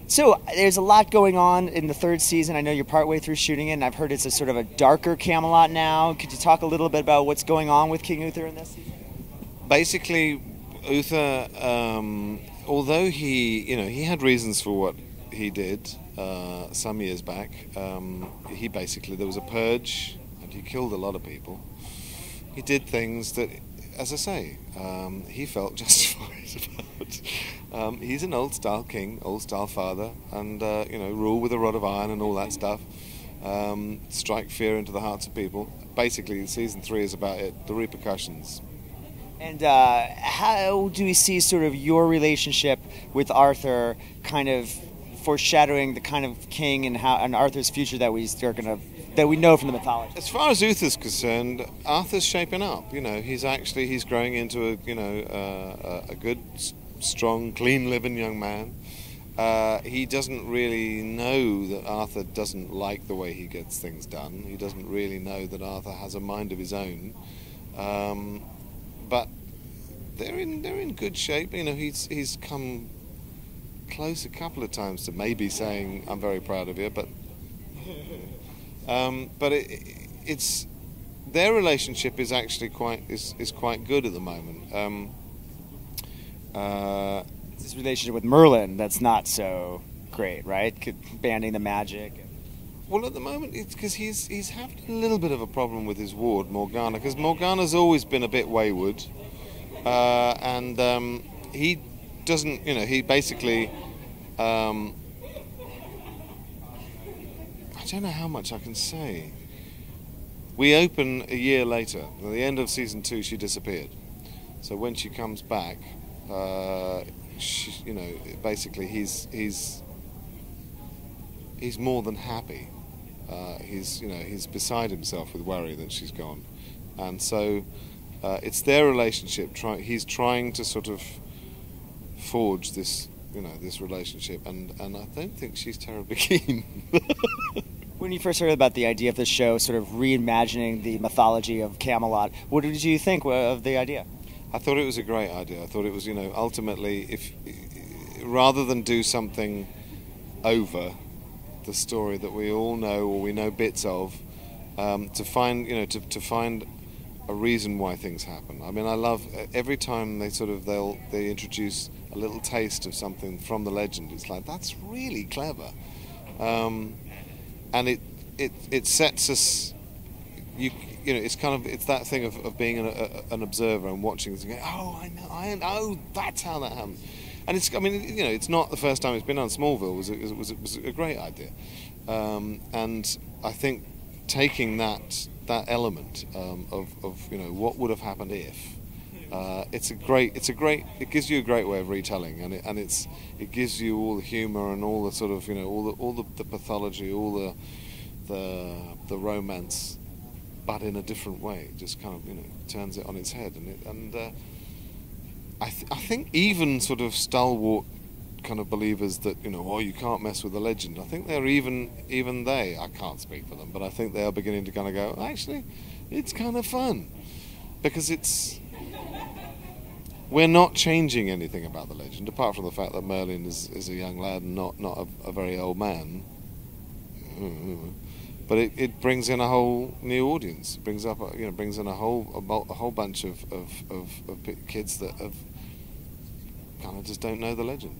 So there's a lot going on in the third season. I know you're partway through shooting it, and I've heard it's a sort of a darker Camelot now. Could you talk a little bit about what's going on with King Uther in this season? Basically, Uther, although he had reasons for what he did some years back. There was a purge, and he killed a lot of people. He did things that, as I say, he felt justified about. He's an old-style king, old-style father, and rule with a rod of iron and all that stuff. Strike fear into the hearts of people. Basically, season 3 is about it, the repercussions. And how do we see sort of your relationship with Arthur kind of foreshadowing the kind of king and Arthur's future that we know from the mythology? As far as Uther's concerned, Arthur's shaping up. He's growing into a good, strong, clean-living young man. He doesn't really know that Arthur doesn't like the way he gets things done. He doesn't really know that Arthur has a mind of his own. But they're in good shape. He's come close a couple of times to maybe saying, "I'm very proud of you," but it's their relationship is actually quite good at the moment. It's this relationship with Merlin that's not so great, right? Banning the magic. Well, at the moment, it's because he's having a little bit of a problem with his ward, Morgana, because Morgana's always been a bit wayward, and he doesn't, he basically, I don't know how much I can say. We open a year later. At the end of season 2, she disappeared. So when she comes back, basically he's more than happy. He's beside himself with worry that she's gone, and so it's their relationship. He's trying to sort of forge this relationship, and I don't think she's terribly keen. When you first heard about the idea of the show, sort of reimagining the mythology of Camelot, what did you think of the idea? I thought it was a great idea. I thought it was, ultimately, if rather than do something over the story that we all know or we know bits of, to find a reason why things happen. I mean, I love every time they introduce a little taste of something from the legend. It's like, that's really clever, and it sets us. It's that thing of being an observer and watching and going, oh, I know, that's how that happened. And it's not the first time it's been on. Smallville was a great idea, and I think taking that element of what would have happened if, it gives you a great way of retelling, and it gives you all the humour and all the sort of all the pathology, all the romance, but in a different way. It just kind of turns it on its head, I think even sort of stalwart kind of believers that you can't mess with the legend. I think they're even they. I can't speak for them, but I think they are beginning to kind of go, actually, it's kind of fun, because we're not changing anything about the legend apart from the fact that Merlin is a young lad and not a very old man. But it brings in a whole new audience. It brings in a whole bunch of kids that have kind of just don't know the legend.